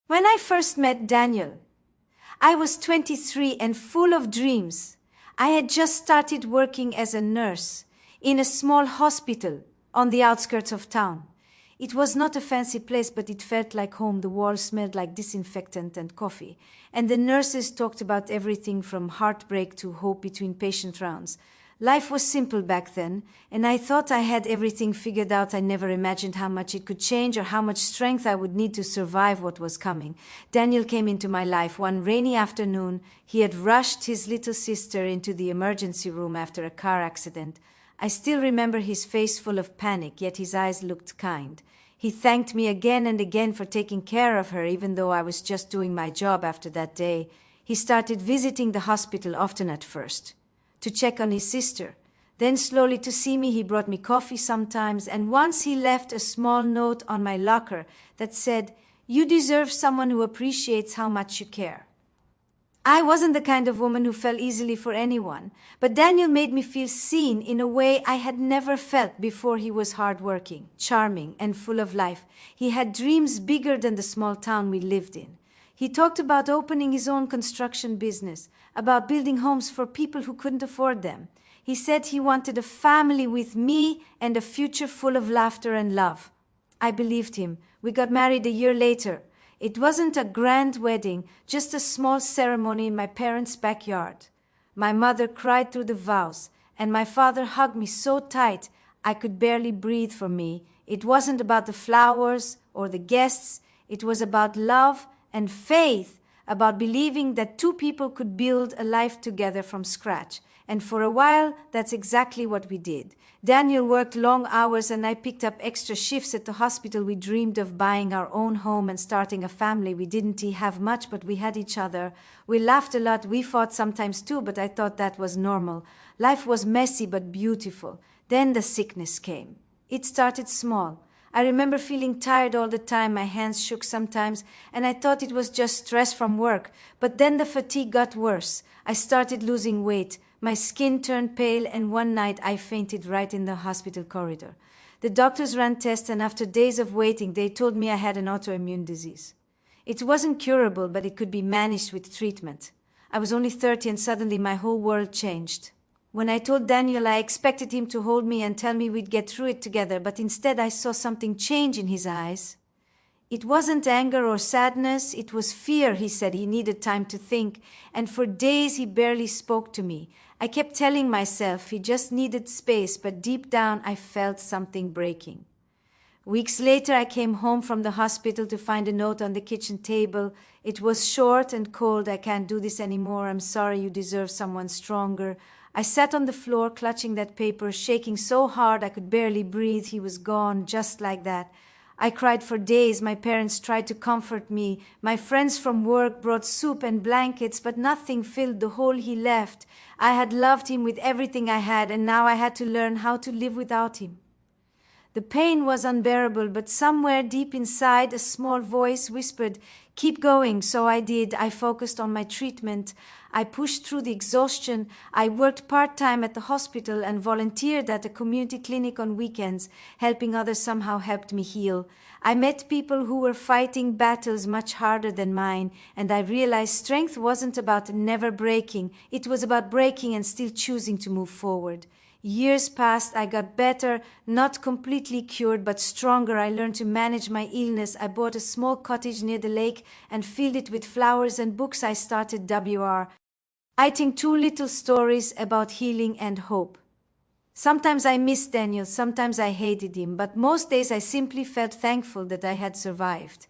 When I first met Daniel, I was 23 and full of dreams. I had just started working as a nurse in a small hospital on the outskirts of town. It was not a fancy place, but it felt like home. The walls smelled like disinfectant and coffee. And the nurses talked about everything from heartbreak to hope between patient rounds. Life was simple back then, and I thought I had everything figured out. I never imagined how much it could change or how much strength I would need to survive what was coming. Daniel came into my life one rainy afternoon. He had rushed his little sister into the emergency room after a car accident. I still remember his face full of panic, yet his eyes looked kind. He thanked me again and again for taking care of her, even though I was just doing my job after that day. He started visiting the hospital often at first, to check on his sister. Then slowly to see me. He brought me coffee sometimes, and once he left a small note on my locker that said, "You deserve someone who appreciates how much you care." I wasn't the kind of woman who fell easily for anyone, but Daniel made me feel seen in a way I had never felt before. He was hardworking, charming, and full of life. He had dreams bigger than the small town we lived in. He talked about opening his own construction business, about building homes for people who couldn't afford them. He said he wanted a family with me and a future full of laughter and love. I believed him. We got married a year later. It wasn't a grand wedding, just a small ceremony in my parents' backyard. My mother cried through the vows, and my father hugged me so tight I could barely breathe. For me, it wasn't about the flowers or the guests. It was about love and faith, about believing that two people could build a life together from scratch. And for a while, that's exactly what we did. Daniel worked long hours and I picked up extra shifts at the hospital. We dreamed of buying our own home and starting a family. We didn't have much, but we had each other. We laughed a lot. We fought sometimes too, but I thought that was normal. Life was messy but beautiful. Then the sickness came. It started small. I remember feeling tired all the time. My hands shook sometimes, and I thought it was just stress from work. But then the fatigue got worse. I started losing weight. My skin turned pale, and one night I fainted right in the hospital corridor. The doctors ran tests, and after days of waiting, they told me I had an autoimmune disease. It wasn't curable, but it could be managed with treatment. I was only 30, and suddenly my whole world changed. When I told Daniel, I expected him to hold me and tell me we'd get through it together, but instead I saw something change in his eyes. It wasn't anger or sadness, it was fear. He said he needed time to think, and for days he barely spoke to me. I kept telling myself he just needed space, but deep down I felt something breaking. Weeks later, I came home from the hospital to find a note on the kitchen table. It was short and cold. "I can't do this anymore. I'm sorry. You deserve someone stronger." I sat on the floor, clutching that paper, shaking so hard I could barely breathe. He was gone, just like that. I cried for days. My parents tried to comfort me. My friends from work brought soup and blankets, but nothing filled the hole he left. I had loved him with everything I had, and now I had to learn how to live without him. The pain was unbearable, but somewhere deep inside, a small voice whispered, "Keep going." So I did. I focused on my treatment. I pushed through the exhaustion. I worked part-time at the hospital and volunteered at a community clinic on weekends. Helping others somehow helped me heal. I met people who were fighting battles much harder than mine, and I realized strength wasn't about never breaking. It was about breaking and still choosing to move forward. Years passed. I got better, not completely cured, but stronger. I learned to manage my illness. I bought a small cottage near the lake and filled it with flowers and books. I started WR, writing 2 little stories about healing and hope. Sometimes I missed Daniel, sometimes I hated him, but most days I simply felt thankful that I had survived.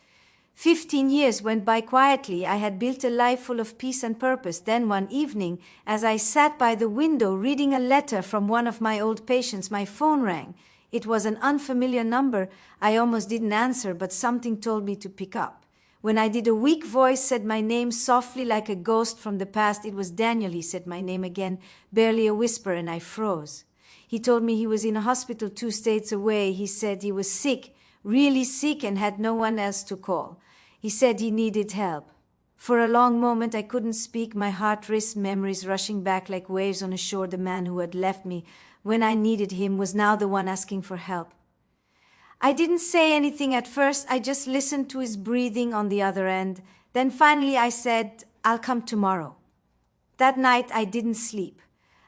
15 years went by quietly. I had built a life full of peace and purpose. Then one evening, as I sat by the window reading a letter from one of my old patients, my phone rang. It was an unfamiliar number. I almost didn't answer, but something told me to pick up. When I did, a weak voice said my name softly like a ghost from the past. It was Daniel. He said my name again, barely a whisper, and I froze. He told me he was in a hospital 2 states away. He said he was sick, really sick, and had no one else to call. He said he needed help. For a long moment I couldn't speak. My heart raced, memories rushing back like waves on a shore. The man who had left me when I needed him was now the one asking for help. I didn't say anything at first. I just listened to his breathing on the other end. Then finally I said, "I'll come tomorrow." That night I didn't sleep.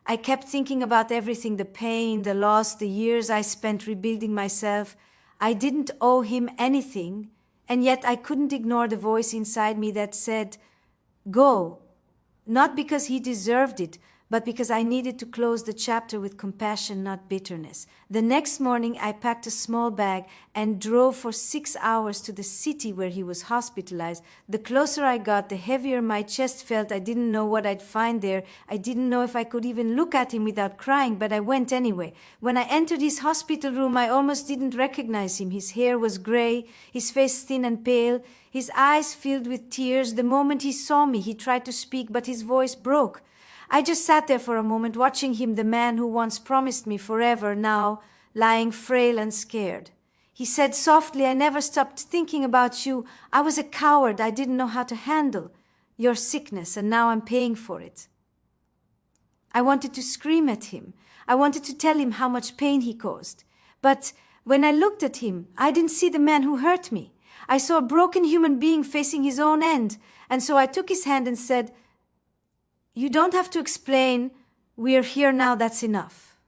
I kept thinking about everything, the pain, the loss, the years I spent rebuilding myself. I didn't owe him anything, and yet I couldn't ignore the voice inside me that said, "Go." Not because he deserved it, but because I needed to close the chapter with compassion, not bitterness. The next morning, I packed a small bag and drove for 6 hours to the city where he was hospitalized. The closer I got, the heavier my chest felt. I didn't know what I'd find there. I didn't know if I could even look at him without crying, but I went anyway. When I entered his hospital room, I almost didn't recognize him. His hair was gray, his face thin and pale, his eyes filled with tears. The moment he saw me, he tried to speak, but his voice broke. I just sat there for a moment, watching him, the man who once promised me forever, now lying frail and scared. He said softly, "I never stopped thinking about you. I was a coward. I didn't know how to handle your sickness, and now I'm paying for it." I wanted to scream at him. I wanted to tell him how much pain he caused. But when I looked at him, I didn't see the man who hurt me. I saw a broken human being facing his own end, and so I took his hand and said, "You don't have to explain. We're here now. That's enough."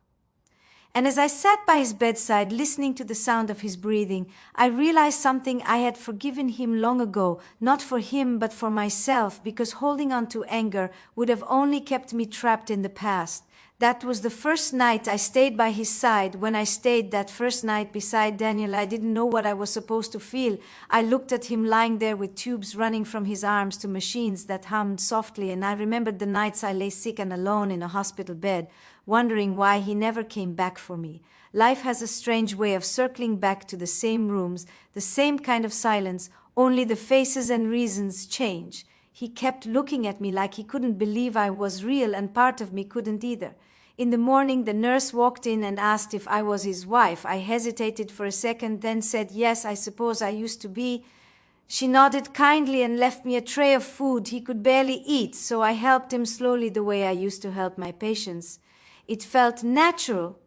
And as I sat by his bedside, listening to the sound of his breathing, I realized something. I had forgiven him long ago, not for him, but for myself, because holding on to anger would have only kept me trapped in the past. That was the first night I stayed by his side. When I stayed that first night beside Daniel, I didn't know what I was supposed to feel. I looked at him lying there with tubes running from his arms to machines that hummed softly, and I remembered the nights I lay sick and alone in a hospital bed, wondering why he never came back for me. Life has a strange way of circling back to the same rooms, the same kind of silence, only the faces and reasons change. He kept looking at me like he couldn't believe I was real, and part of me couldn't either. In the morning, the nurse walked in and asked if I was his wife. I hesitated for a second, then said, "Yes, I suppose I used to be." She nodded kindly and left me a tray of food. He could barely eat, so I helped him slowly the way I used to help my patients. It felt natural,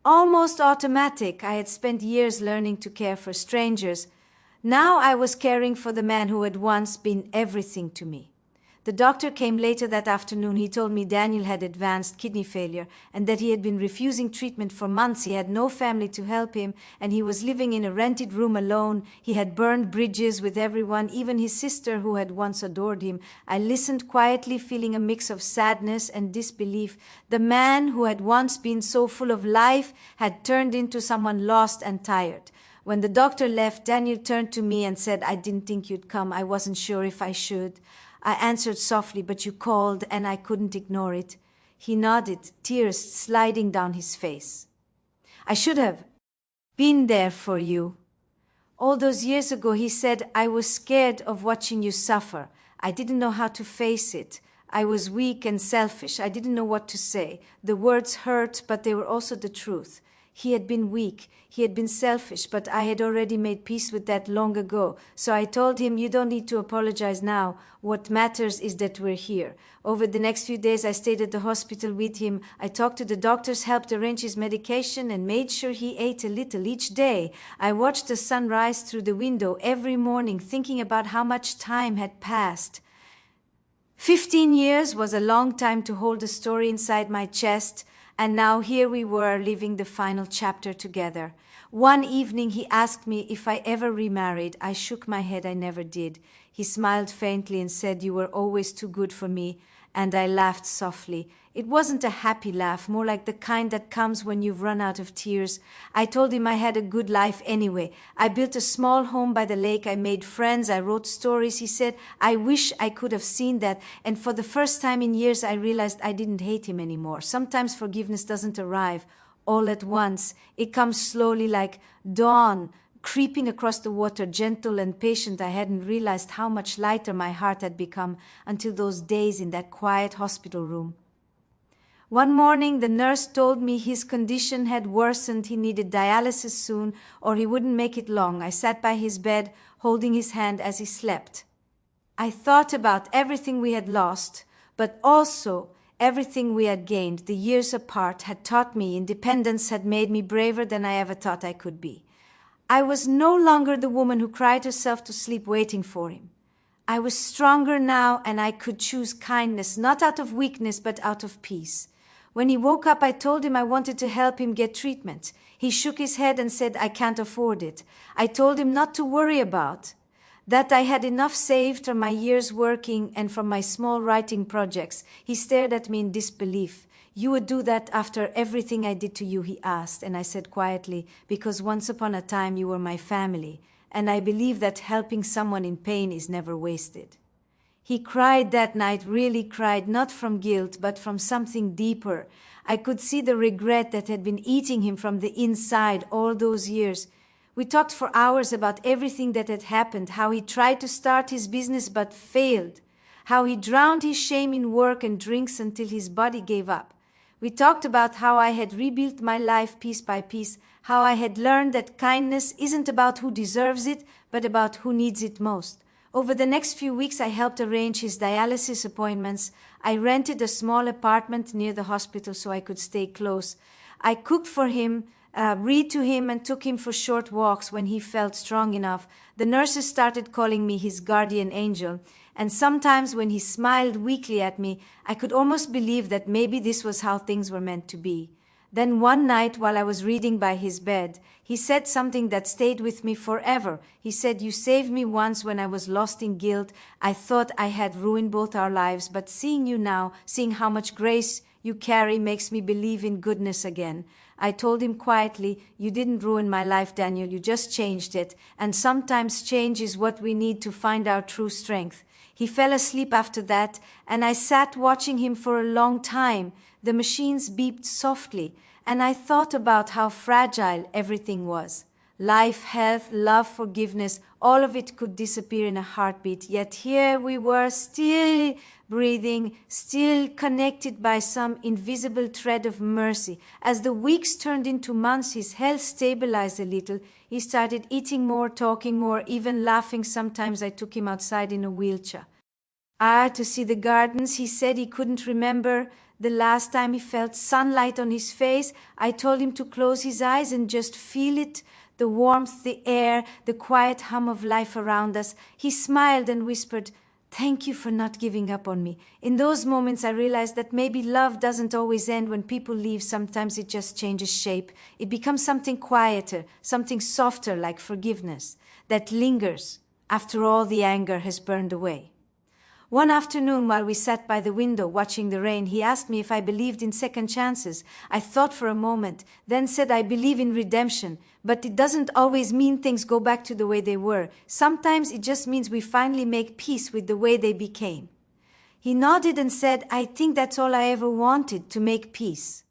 almost automatic. I had spent years learning to care for strangers. Now I was caring for the man who had once been everything to me. The doctor came later that afternoon. He told me Daniel had advanced kidney failure and that he had been refusing treatment for months. He had no family to help him, and he was living in a rented room alone. He had burned bridges with everyone, even his sister who had once adored him. I listened quietly, feeling a mix of sadness and disbelief. The man who had once been so full of life had turned into someone lost and tired. When the doctor left, Daniel turned to me and said, "I didn't think you'd come. I wasn't sure if I should." I answered softly, "But you called and I couldn't ignore it." He nodded, tears sliding down his face. "I should have been there for you. All those years ago," he said, "I was scared of watching you suffer. I didn't know how to face it. I was weak and selfish. I didn't know what to say. The words hurt, but they were also the truth. He had been weak, he had been selfish, but I had already made peace with that long ago. So I told him, "You don't need to apologize now. What matters is that we're here." Over the next few days, I stayed at the hospital with him. I talked to the doctors, helped arrange his medication, and made sure he ate a little each day. I watched the sun rise through the window every morning, thinking about how much time had passed. 15 years was a long time to hold a story inside my chest. And now here we were, living the final chapter together. One evening he asked me if I ever remarried. I shook my head. I never did. He smiled faintly and said, "You were always too good for me." And I laughed softly. It wasn't a happy laugh, more like the kind that comes when you've run out of tears. I told him I had a good life anyway. I built a small home by the lake. I made friends. I wrote stories. He said, "I wish I could have seen that." And for the first time in years, I realized I didn't hate him anymore. Sometimes forgiveness doesn't arrive all at once. It comes slowly, like dawn, creeping across the water, gentle and patient. I hadn't realized how much lighter my heart had become until those days in that quiet hospital room. One morning, the nurse told me his condition had worsened. He needed dialysis soon, or he wouldn't make it long. I sat by his bed, holding his hand as he slept. I thought about everything we had lost, but also everything we had gained. The years apart had taught me independence, had made me braver than I ever thought I could be. I was no longer the woman who cried herself to sleep waiting for him. I was stronger now, and I could choose kindness, not out of weakness, but out of peace. When he woke up, I told him I wanted to help him get treatment. He shook his head and said, I can't afford it. I told him not to worry about that. I had enough saved from my years working and from my small writing projects. He stared at me in disbelief. You would do that after everything I did to you, he asked. And I said quietly, because once upon a time you were my family, and I believe that helping someone in pain is never wasted. He cried that night, really cried, not from guilt, but from something deeper. I could see the regret that had been eating him from the inside all those years. We talked for hours about everything that had happened, how he tried to start his business but failed, how he drowned his shame in work and drinks until his body gave up. We talked about how I had rebuilt my life piece by piece, how I had learned that kindness isn't about who deserves it, but about who needs it most. Over the next few weeks, I helped arrange his dialysis appointments. I rented a small apartment near the hospital so I could stay close. I cooked for him, read to him, and took him for short walks when he felt strong enough. The nurses started calling me his guardian angel, and sometimes when he smiled weakly at me, I could almost believe that maybe this was how things were meant to be. Then one night, while I was reading by his bed, he said something that stayed with me forever. He said, you saved me once when I was lost in guilt. I thought I had ruined both our lives, but seeing you now, seeing how much grace you carry, makes me believe in goodness again. I told him quietly, you didn't ruin my life, Daniel, you just changed it. And sometimes change is what we need to find our true strength. He fell asleep after that, and I sat watching him for a long time. The machines beeped softly, and I thought about how fragile everything was. Life, health, love, forgiveness, all of it could disappear in a heartbeat. Yet here we were, still breathing, still connected by some invisible thread of mercy. As the weeks turned into months, his health stabilized a little. He started eating more, talking more, even laughing. Sometimes I took him outside in a wheelchair. To see the gardens. He said he couldn't remember the last time he felt sunlight on his face. I told him to close his eyes and just feel it, the warmth, the air, the quiet hum of life around us. He smiled and whispered, thank you for not giving up on me. In those moments, I realized that maybe love doesn't always end when people leave. Sometimes it just changes shape. It becomes something quieter, something softer, like forgiveness, that lingers after all the anger has burned away. One afternoon, while we sat by the window watching the rain, he asked me if I believed in second chances. I thought for a moment, then said I believe in redemption, but it doesn't always mean things go back to the way they were. Sometimes it just means we finally make peace with the way they became. He nodded and said, I think that's all I ever wanted, to make peace.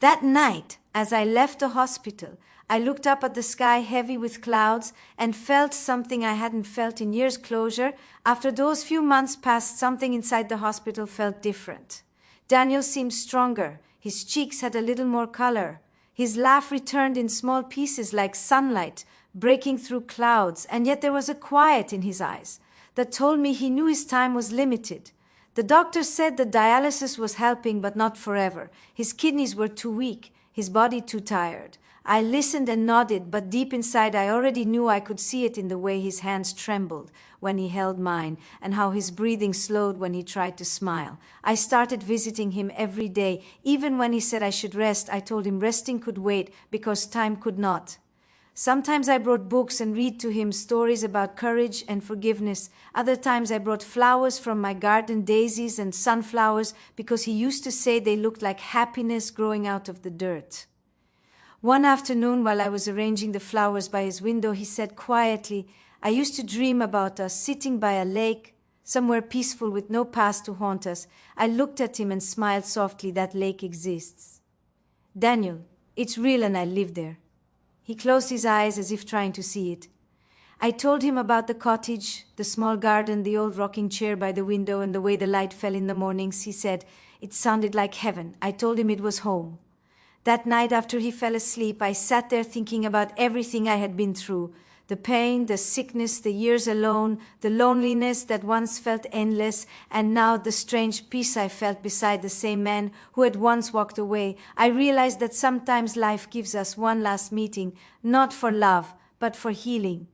That night, as I left the hospital, I looked up at the sky heavy with clouds and felt something I hadn't felt in years. Closure. After those few months passed, something inside the hospital felt different. Daniel seemed stronger. His cheeks had a little more color. His laugh returned in small pieces like sunlight breaking through clouds, and yet there was a quiet in his eyes that told me he knew his time was limited. The doctor said the dialysis was helping, but not forever. His kidneys were too weak, his body too tired. I listened and nodded, but deep inside I already knew. I could see it in the way his hands trembled when he held mine, and how his breathing slowed when he tried to smile. I started visiting him every day. Even when he said I should rest, I told him resting could wait because time could not. Sometimes I brought books and read to him stories about courage and forgiveness. Other times I brought flowers from my garden, daisies and sunflowers, because he used to say they looked like happiness growing out of the dirt. One afternoon, while I was arranging the flowers by his window, he said quietly, I used to dream about us sitting by a lake, somewhere peaceful with no past to haunt us. I looked at him and smiled softly. That lake exists. Daniel, it's real and I live there. He closed his eyes as if trying to see it. I told him about the cottage, the small garden, the old rocking chair by the window, and the way the light fell in the mornings. He said, it sounded like heaven. I told him it was home. That night after he fell asleep, I sat there thinking about everything I had been through. The pain, the sickness, the years alone, the loneliness that once felt endless, and now the strange peace I felt beside the same man who had once walked away. I realized that sometimes life gives us one last meeting, not for love, but for healing.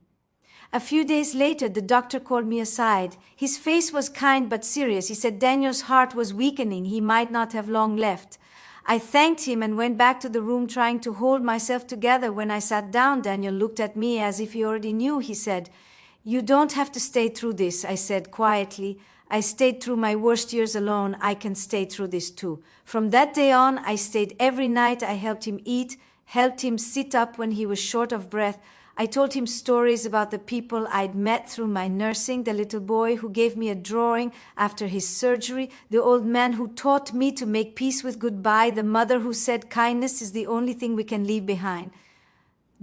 A few days later, the doctor called me aside. His face was kind but serious. He said Daniel's heart was weakening. He might not have long left. I thanked him and went back to the room trying to hold myself together. When I sat down, Daniel looked at me as if he already knew. He said, "You don't have to stay through this," I said quietly. "I stayed through my worst years alone. I can stay through this too." From that day on, I stayed every night. I helped him eat, helped him sit up when he was short of breath. I told him stories about the people I'd met through my nursing, the little boy who gave me a drawing after his surgery, the old man who taught me to make peace with goodbye, the mother who said kindness is the only thing we can leave behind.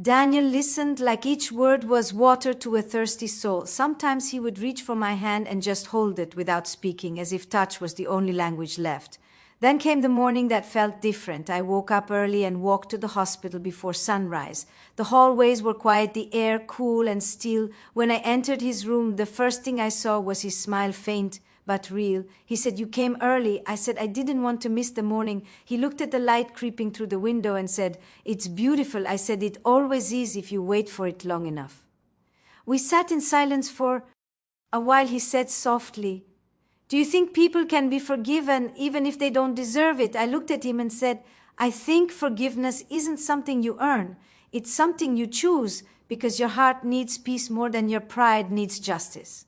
Daniel listened like each word was water to a thirsty soul. Sometimes he would reach for my hand and just hold it without speaking, as if touch was the only language left. Then came the morning that felt different. I woke up early and walked to the hospital before sunrise. The hallways were quiet, the air cool and still. When I entered his room, the first thing I saw was his smile, faint but real. He said, "You came early." I said, "I didn't want to miss the morning." He looked at the light creeping through the window and said, "It's beautiful." I said, "It always is if you wait for it long enough." We sat in silence for a while. He said softly, "Do you think people can be forgiven even if they don't deserve it?" I looked at him and said, "I think forgiveness isn't something you earn. It's something you choose because your heart needs peace more than your pride needs justice."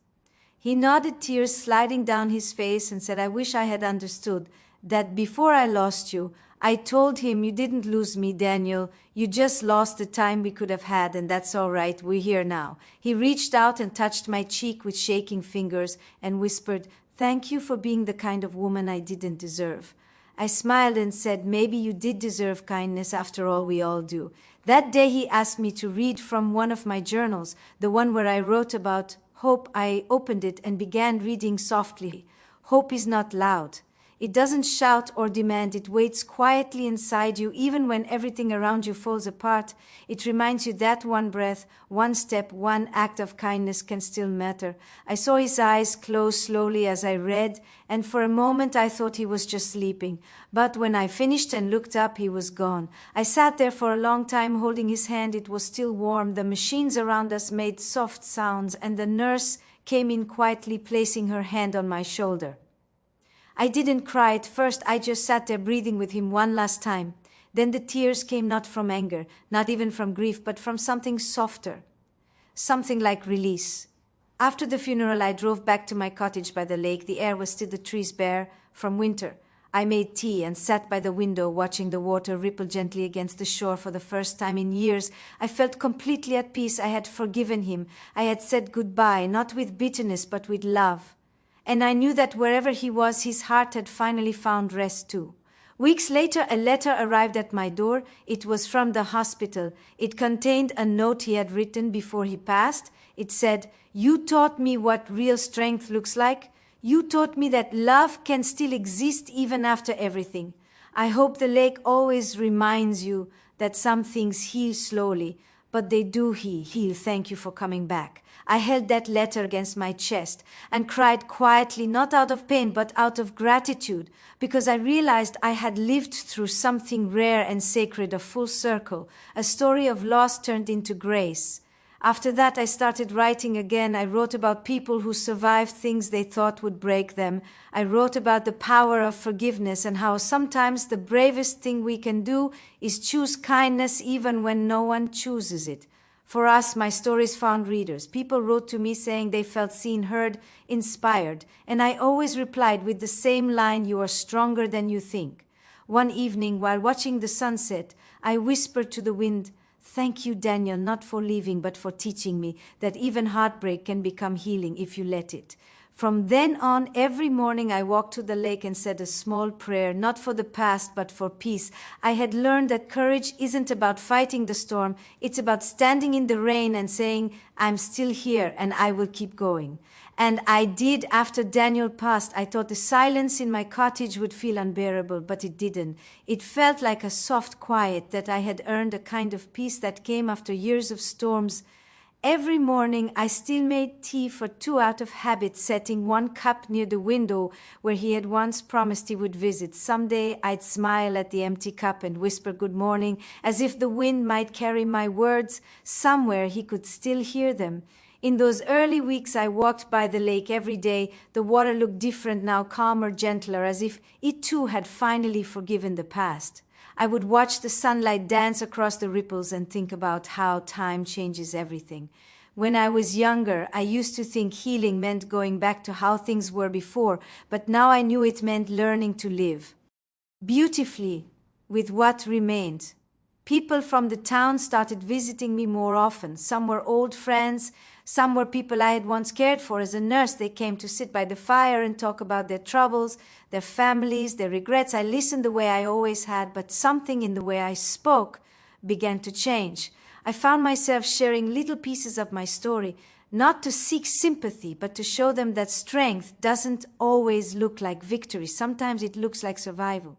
He nodded, tears sliding down his face, and said, "I wish I had understood that before I lost you." I told him, "You didn't lose me, Daniel. You just lost the time we could have had, and that's all right. We're here now." He reached out and touched my cheek with shaking fingers and whispered, "Thank you for being the kind of woman I didn't deserve." I smiled and said, "Maybe you did deserve kindness. After all, we all do." That day he asked me to read from one of my journals, the one where I wrote about hope. I opened it and began reading softly. Hope is not loud. It doesn't shout or demand. It waits quietly inside you, even when everything around you falls apart. It reminds you that one breath, one step, one act of kindness can still matter. I saw his eyes close slowly as I read, and for a moment I thought he was just sleeping. But when I finished and looked up, he was gone. I sat there for a long time holding his hand. It was still warm. The machines around us made soft sounds, and the nurse came in quietly, placing her hand on my shoulder. I didn't cry at first. I just sat there breathing with him one last time. Then the tears came, not from anger, not even from grief, but from something softer, something like release. After the funeral, I drove back to my cottage by the lake. The air was still, the trees bare from winter. I made tea and sat by the window watching the water ripple gently against the shore. For the first time in years, I felt completely at peace. I had forgiven him. I had said goodbye, not with bitterness, but with love. And I knew that wherever he was, his heart had finally found rest too. Weeks later, a letter arrived at my door. It was from the hospital. It contained a note he had written before he passed. It said, "You taught me what real strength looks like. You taught me that love can still exist even after everything. I hope the lake always reminds you that some things heal slowly, but they do heal. Thank you for coming back." I held that letter against my chest and cried quietly, not out of pain, but out of gratitude, because I realized I had lived through something rare and sacred, a full circle, a story of loss turned into grace. After that, I started writing again. I wrote about people who survived things they thought would break them. I wrote about the power of forgiveness and how sometimes the bravest thing we can do is choose kindness even when no one chooses it. For us, my stories found readers. People wrote to me saying they felt seen, heard, inspired. And I always replied with the same line, "You are stronger than you think." One evening, while watching the sunset, I whispered to the wind, "Thank you, Daniel, not for leaving, but for teaching me that even heartbreak can become healing if you let it." From then on, every morning I walked to the lake and said a small prayer, not for the past, but for peace. I had learned that courage isn't about fighting the storm. It's about standing in the rain and saying, "I'm still here and I will keep going." And I did. After Daniel passed, I thought the silence in my cottage would feel unbearable, but it didn't. It felt like a soft quiet, that I had earned a kind of peace that came after years of storms. Every morning I still made tea for 2 out of habit, setting one cup near the window where he had once promised he would visit. Someday I'd smile at the empty cup and whisper good morning, as if the wind might carry my words somewhere he could still hear them. In those early weeks I walked by the lake every day. The water looked different now, calmer, gentler, as if it too had finally forgiven the past. I would watch the sunlight dance across the ripples and think about how time changes everything. When I was younger, I used to think healing meant going back to how things were before, but now I knew it meant learning to live beautifully with what remained. People from the town started visiting me more often. Some were old friends, some were people I had once cared for as a nurse. They came to sit by the fire and talk about their troubles, their families, their regrets. I listened the way I always had, but something in the way I spoke began to change. I found myself sharing little pieces of my story, not to seek sympathy, but to show them that strength doesn't always look like victory. Sometimes it looks like survival.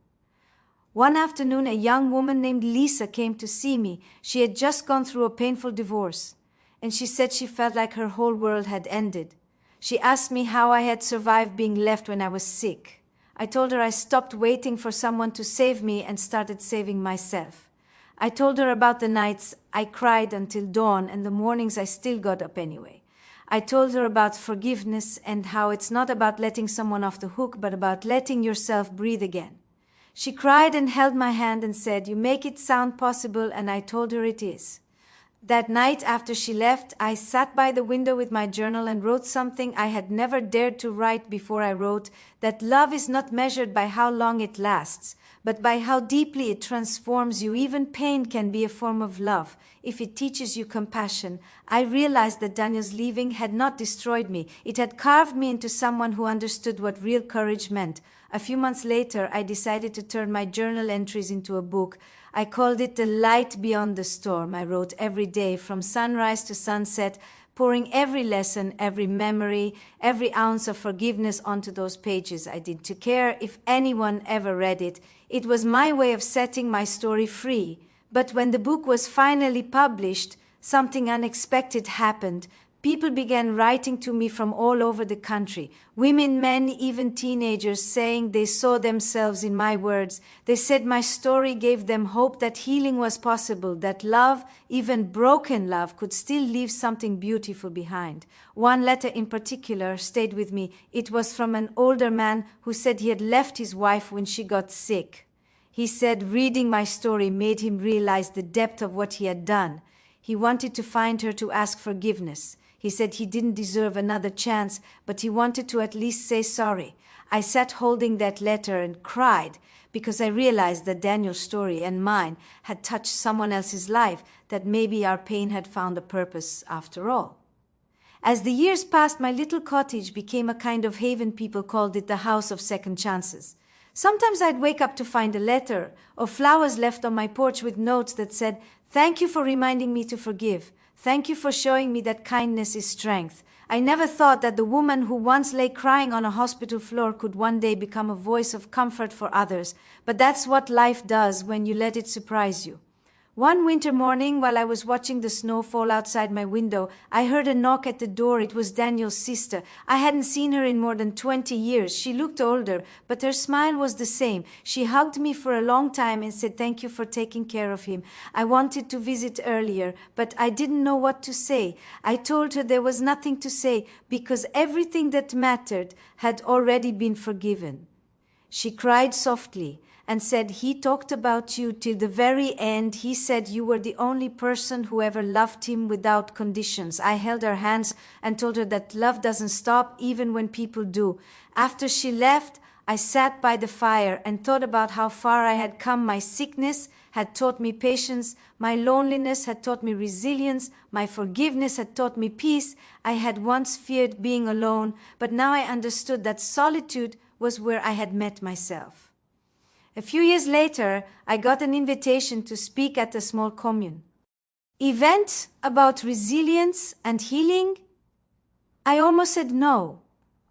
One afternoon, a young woman named Lisa came to see me. She had just gone through a painful divorce, and she said she felt like her whole world had ended. She asked me how I had survived being left when I was sick. I told her I stopped waiting for someone to save me and started saving myself. I told her about the nights I cried until dawn and the mornings I still got up anyway. I told her about forgiveness and how it's not about letting someone off the hook, but about letting yourself breathe again. She cried and held my hand and said, "You make it sound possible," and I told her it is. That night after she left, I sat by the window with my journal and wrote something I had never dared to write before. I wrote that love is not measured by how long it lasts, but by how deeply it transforms you. Even pain can be a form of love if it teaches you compassion. I realized that Daniel's leaving had not destroyed me. It had carved me into someone who understood what real courage meant. A few months later, I decided to turn my journal entries into a book. I called it The Light Beyond the Storm. I wrote every day from sunrise to sunset, pouring every lesson, every memory, every ounce of forgiveness onto those pages. I didn't care if anyone ever read it. It was my way of setting my story free. But when the book was finally published, something unexpected happened. People began writing to me from all over the country. Women, men, even teenagers, saying they saw themselves in my words. They said my story gave them hope that healing was possible, that love, even broken love, could still leave something beautiful behind. One letter in particular stayed with me. It was from an older man who said he had left his wife when she got sick. He said reading my story made him realize the depth of what he had done. He wanted to find her to ask forgiveness. He said he didn't deserve another chance, but he wanted to at least say sorry. I sat holding that letter and cried because I realized that Daniel's story and mine had touched someone else's life, that maybe our pain had found a purpose after all. As the years passed, my little cottage became a kind of haven. People called it the house of second chances. Sometimes I'd wake up to find a letter or flowers left on my porch with notes that said, "Thank you for reminding me to forgive. Thank you for showing me that kindness is strength." I never thought that the woman who once lay crying on a hospital floor could one day become a voice of comfort for others. But that's what life does when you let it surprise you. One winter morning, while I was watching the snow fall outside my window, I heard a knock at the door. It was Daniel's sister. I hadn't seen her in more than 20 years. She looked older, but her smile was the same. She hugged me for a long time and said, "Thank you for taking care of him. I wanted to visit earlier, but I didn't know what to say." I told her there was nothing to say because everything that mattered had already been forgiven. She cried softly and said, "He talked about you till the very end. He said you were the only person who ever loved him without conditions." I held her hands and told her that love doesn't stop even when people do. After she left, I sat by the fire and thought about how far I had come. My sickness had taught me patience. My loneliness had taught me resilience. My forgiveness had taught me peace. I had once feared being alone, but now I understood that solitude was where I had met myself. A few years later, I got an invitation to speak at a small commune event about resilience and healing. I almost said no,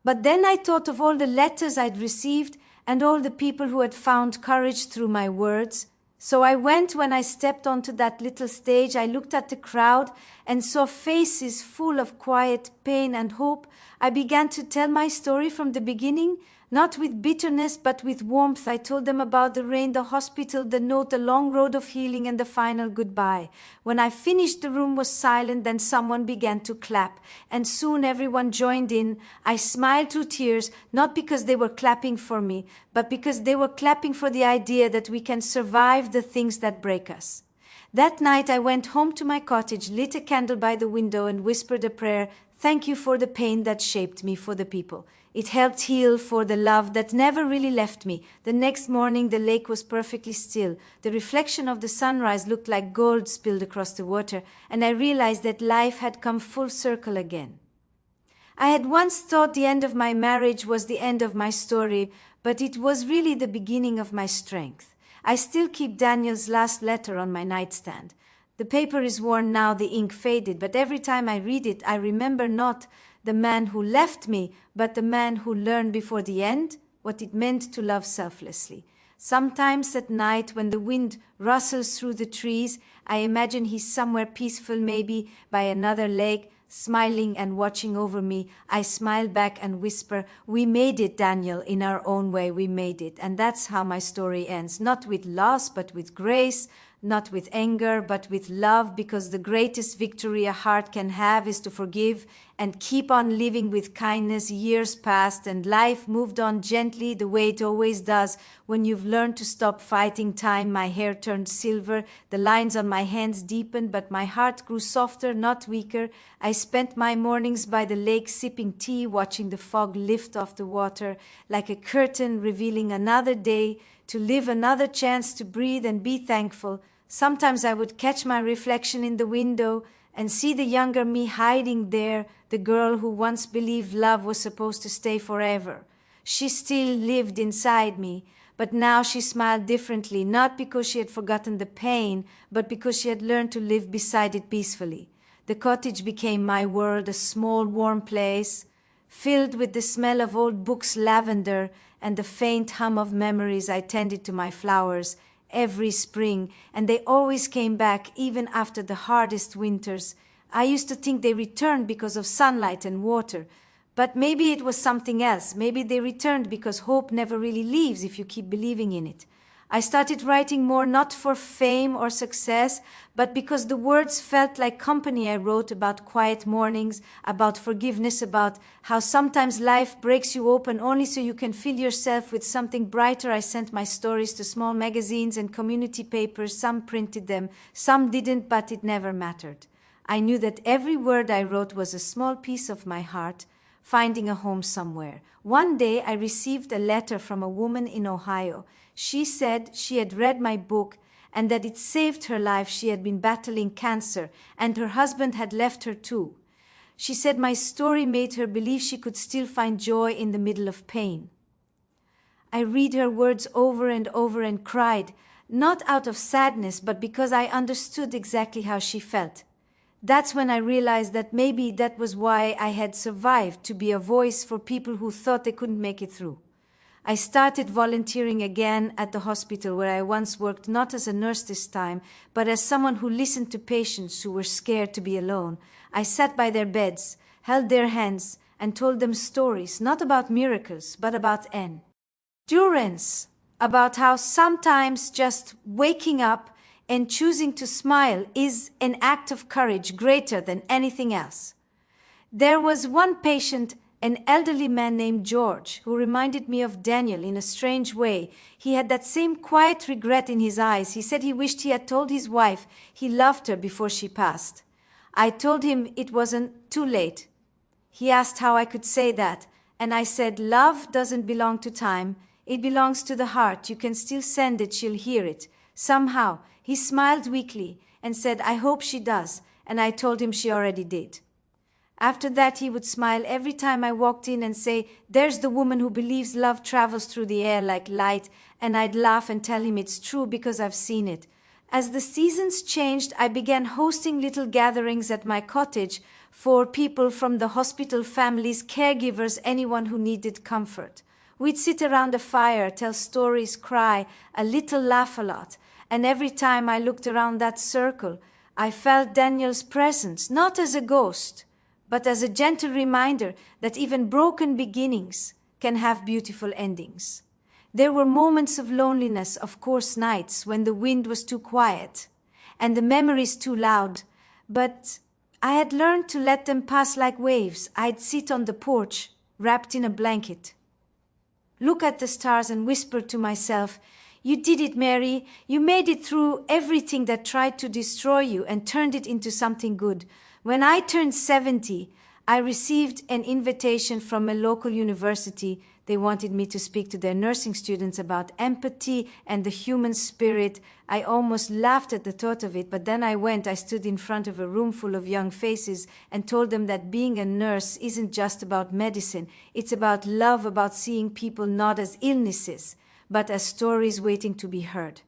but then I thought of all the letters I'd received and all the people who had found courage through my words. So I went. When I stepped onto that little stage, I looked at the crowd and saw faces full of quiet pain and hope. I began to tell my story from the beginning, not with bitterness, but with warmth. I told them about the rain, the hospital, the note, the long road of healing, and the final goodbye. When I finished, the room was silent. Then someone began to clap, and soon everyone joined in. I smiled through tears, not because they were clapping for me, but because they were clapping for the idea that we can survive the things that break us. That night I went home to my cottage, lit a candle by the window, and whispered a prayer. Thank you for the pain that shaped me for the people. It helped heal for the love that never really left me. The next morning the lake was perfectly still. The reflection of the sunrise looked like gold spilled across the water, and I realized that life had come full circle again. I had once thought the end of my marriage was the end of my story, but it was really the beginning of my strength. I still keep Daniel's last letter on my nightstand. The paper is worn now, the ink faded, but every time I read it, I remember not the man who left me, but the man who learned before the end what it meant to love selflessly. Sometimes at night, when the wind rustles through the trees, I imagine he's somewhere peaceful, maybe by another lake, smiling and watching over me. I smile back and whisper, "We made it, Daniel, in our own way, we made it." And that's how my story ends, not with loss, but with grace, not with anger, but with love, because the greatest victory a heart can have is to forgive and keep on living with kindness. Years passed and life moved on gently, the way it always does when you've learned to stop fighting time. My hair turned silver, the lines on my hands deepened, but my heart grew softer, not weaker. I spent my mornings by the lake sipping tea, watching the fog lift off the water like a curtain revealing another day, to live, another chance to breathe and be thankful. Sometimes I would catch my reflection in the window and see the younger me hiding there, the girl who once believed love was supposed to stay forever. She still lived inside me, but now she smiled differently, not because she had forgotten the pain, but because she had learned to live beside it peacefully. The cottage became my world, a small, warm place, filled with the smell of old books, lavender, and the faint hum of memories. I tended to my flowers every spring, and they always came back even after the hardest winters. I used to think they returned because of sunlight and water, but maybe it was something else. Maybe they returned because hope never really leaves if you keep believing in it. I started writing more, not for fame or success, but because the words felt like company. I wrote about quiet mornings, about forgiveness, about how sometimes life breaks you open only so you can fill yourself with something brighter. I sent my stories to small magazines and community papers. Some printed them, some didn't, but it never mattered. I knew that every word I wrote was a small piece of my heart, finding a home somewhere. One day I received a letter from a woman in Ohio. She said she had read my book and that it saved her life. She had been battling cancer and her husband had left her too. She said my story made her believe she could still find joy in the middle of pain. I read her words over and over and cried, not out of sadness, but because I understood exactly how she felt. That's when I realized that maybe that was why I had survived, to be a voice for people who thought they couldn't make it through. I started volunteering again at the hospital where I once worked, not as a nurse this time, but as someone who listened to patients who were scared to be alone. I sat by their beds, held their hands, and told them stories, not about miracles, but about endurance, about how sometimes just waking up and choosing to smile is an act of courage greater than anything else. There was one patient, an elderly man named George, who reminded me of Daniel in a strange way. He had that same quiet regret in his eyes. He said he wished he had told his wife he loved her before she passed. I told him it wasn't too late. He asked how I could say that, and I said, love doesn't belong to time. It belongs to the heart. You can still send it, she'll hear it. Somehow, he smiled weakly and said, I hope she does, and I told him she already did. After that, he would smile every time I walked in and say, there's the woman who believes love travels through the air like light, and I'd laugh and tell him it's true because I've seen it. As the seasons changed, I began hosting little gatherings at my cottage for people from the hospital, families, caregivers, anyone who needed comfort. We'd sit around a fire, tell stories, cry, a little, laugh a lot. and every time I looked around that circle, I felt Daniel's presence, not as a ghost, but as a gentle reminder that even broken beginnings can have beautiful endings. There were moments of loneliness, of course, nights when the wind was too quiet and the memories too loud, but I had learned to let them pass like waves. I'd sit on the porch, wrapped in a blanket, look at the stars and whisper to myself, "You did it, Mary. You made it through everything that tried to destroy you and turned it into something good." When I turned 70, I received an invitation from a local university. They wanted me to speak to their nursing students about empathy and the human spirit. I almost laughed at the thought of it, but then I stood in front of a room full of young faces and told them that being a nurse isn't just about medicine. It's about love, about seeing people not as illnesses, but as stories waiting to be heard.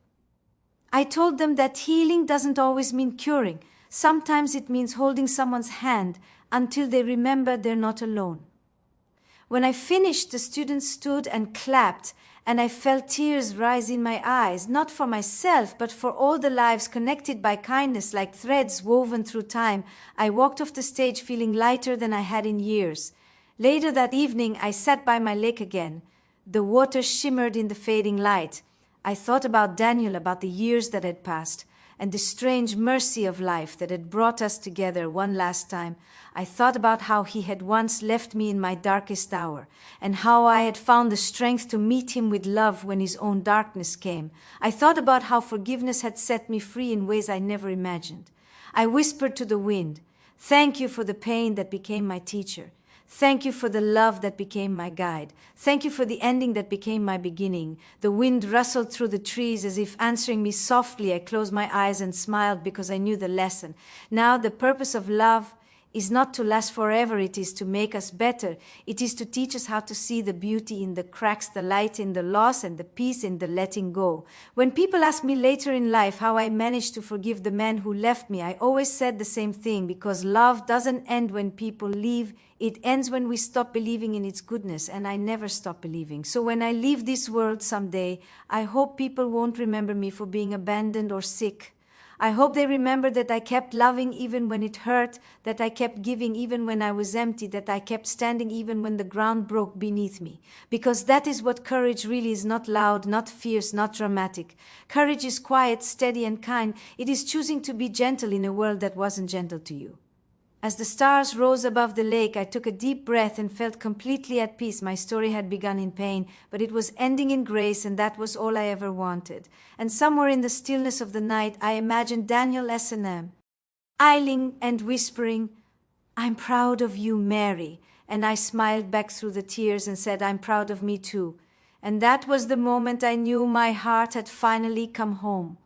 I told them that healing doesn't always mean curing. Sometimes it means holding someone's hand until they remember they're not alone. When I finished, the students stood and clapped, and I felt tears rise in my eyes, not for myself, but for all the lives connected by kindness like threads woven through time. I walked off the stage feeling lighter than I had in years. Later that evening, I sat by my lake again. The water shimmered in the fading light. I thought about Daniel, about the years that had passed, and the strange mercy of life that had brought us together one last time. I thought about how he had once left me in my darkest hour, and how I had found the strength to meet him with love when his own darkness came. I thought about how forgiveness had set me free in ways I never imagined. I whispered to the wind, "Thank you for the pain that became my teacher. Thank you for the love that became my guide. Thank you for the ending that became my beginning." The wind rustled through the trees as if answering me softly. I closed my eyes and smiled because I knew the lesson. Now the purpose of love is not to last forever. It is to make us better. It is to teach us how to see the beauty in the cracks, the light in the loss, and the peace in the letting go. When people ask me later in life how I managed to forgive the man who left me, I always said the same thing, because love doesn't end when people leave. It ends when we stop believing in its goodness, and I never stop believing. So when I leave this world someday, I hope people won't remember me for being abandoned or sick. I hope they remember that I kept loving even when it hurt, that I kept giving even when I was empty, that I kept standing even when the ground broke beneath me. Because that is what courage really is: not loud, not fierce, not dramatic. Courage is quiet, steady, and kind. It is choosing to be gentle in a world that wasn't gentle to you. As the stars rose above the lake, I took a deep breath and felt completely at peace. My story had begun in pain, but it was ending in grace, and that was all I ever wanted. And somewhere in the stillness of the night, I imagined Daniel S&M, smiling and whispering, "I'm proud of you, Mary." And I smiled back through the tears and said, "I'm proud of me too." And that was the moment I knew my heart had finally come home.